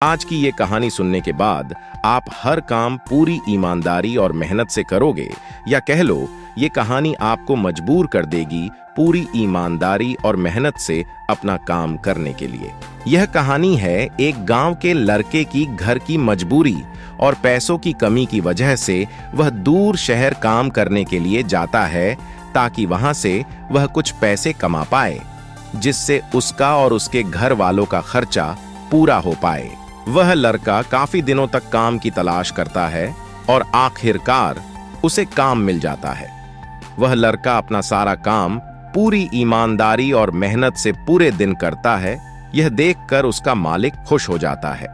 आज की ये कहानी सुनने के बाद आप हर काम पूरी ईमानदारी और मेहनत से करोगे, या कह लो ये कहानी आपको मजबूर कर देगी पूरी ईमानदारी और मेहनत से अपना काम करने के लिए। यह कहानी है एक गांव के लड़के की घर की मजबूरी और पैसों की कमी की वजह से वह दूर शहर काम करने के लिए जाता है, ताकि वहां से वह कुछ पैसे कमा पाए, जिससे उसका और उसके घर वालों का खर्चा पूरा हो पाए। वह लड़का काफी दिनों तक काम की तलाश करता है और आखिरकार उसे काम मिल जाता है। वह लड़का अपना सारा काम पूरी ईमानदारी और मेहनत से पूरे दिन करता है। यह देखकर उसका मालिक खुश हो जाता है।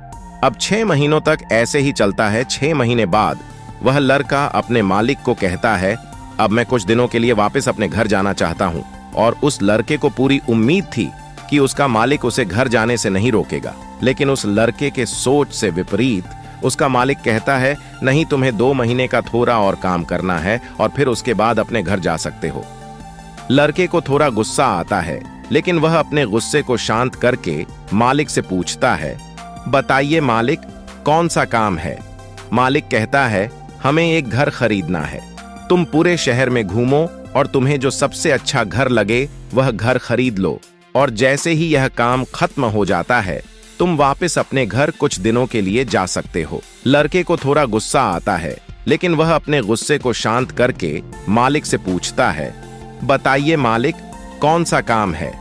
अब 6 महीनों तक ऐसे ही चलता है। 6 महीने बाद वह लड़का अपने मालिक को कहता है, अब मैं कुछ दिनों के लिए वापस अपने घर जाना चाहता हूं। और उस लड़के को पूरी उम्मीद थी कि उसका मालिक उसे घर जाने से नहीं रोकेगा, लेकिन उस लड़के के सोच से विपरीत उसका मालिक कहता है, नहीं, तुम्हें 2 महीने का थोड़ा और काम करना है और फिर उसके बाद अपने घर जा सकते हो। लड़के को थोड़ा गुस्सा आता है, लेकिन वह अपने गुस्से को शांत करके मालिक से पूछता है, बताइए मालिक, कौन सा काम है? मालिक कहता है, हमें एक घर खरीदना है। तुम पूरे शहर में घूमो और तुम्हें जो सबसे अच्छा घर लगे वह घर खरीद लो, और जैसे ही यह काम खत्म हो जाता है तुम वापस अपने घर कुछ दिनों के लिए जा सकते हो। लड़के को थोड़ा गुस्सा आता है, लेकिन वह अपने गुस्से को शांत करके मालिक से पूछता है, बताइए मालिक, कौन सा काम है?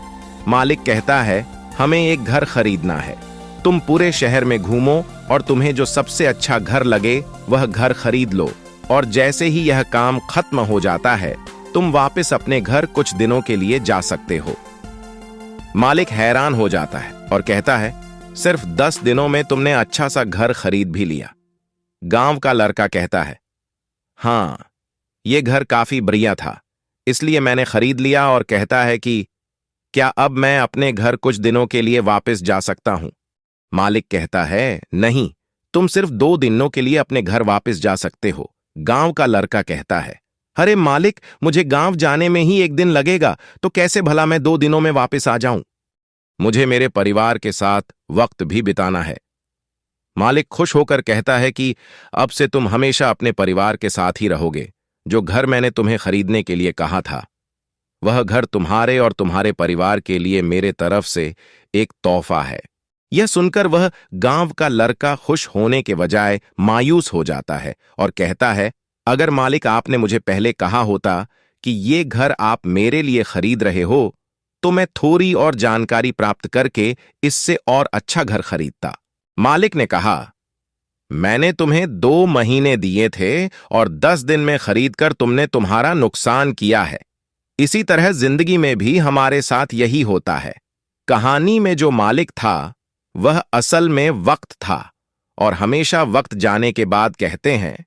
मालिक कहता है, हमें एक घर खरीदना है। तुम पूरे शहर में घूमो और तुम्हें जो सबसे अच्छा घर लगे वह घर खरीद लो, और जैसे ही यह काम खत्म हो जाता है तुम वापस अपने घर कुछ दिनों के लिए जा सकते हो। मालिक हैरान हो जाता है और कहता है, सिर्फ 10 दिनों में तुमने अच्छा सा घर खरीद भी लिया। गांव का लड़का कहता है, हां, यह घर काफी बढ़िया था, इसलिए मैंने खरीद लिया। और कहता है कि क्या अब मैं अपने घर कुछ दिनों के लिए वापस जा सकता हूं? मालिक कहता है, नहीं, तुम सिर्फ 2 दिनों के लिए अपने घर वापस जा सकते हो। गांव का लड़का कहता है, अरे मालिक, मुझे गांव जाने में ही 1 दिन लगेगा, तो कैसे भला मैं 2 दिनों में वापस आ जाऊं? मुझे मेरे परिवार के साथ वक्त भी बिताना है। मालिक खुश होकर कहता है कि अब से तुम हमेशा अपने परिवार के साथ ही रहोगे। जो घर मैंने तुम्हें खरीदने के लिए कहा था, वह घर तुम्हारे और तुम्हारे परिवार के लिए मेरे तरफ से एक तोहफा है। यह सुनकर वह गांव का लड़का खुश होने के बजाय मायूस हो जाता है और कहता है, अगर मालिक आपने मुझे पहले कहा होता कि ये घर आप मेरे लिए खरीद रहे हो, तो मैं थोड़ी और जानकारी प्राप्त करके इससे और अच्छा घर खरीदता। मालिक ने कहा, मैंने तुम्हें 2 महीने दिए थे और 10 दिन में खरीदकर तुमने तुम्हारा नुकसान किया है। इसी तरह जिंदगी में भी हमारे साथ यही होता है। कहानी में जो मालिक था वह असल में वक्त था, और हमेशा वक्त जाने के बाद कहते हैं,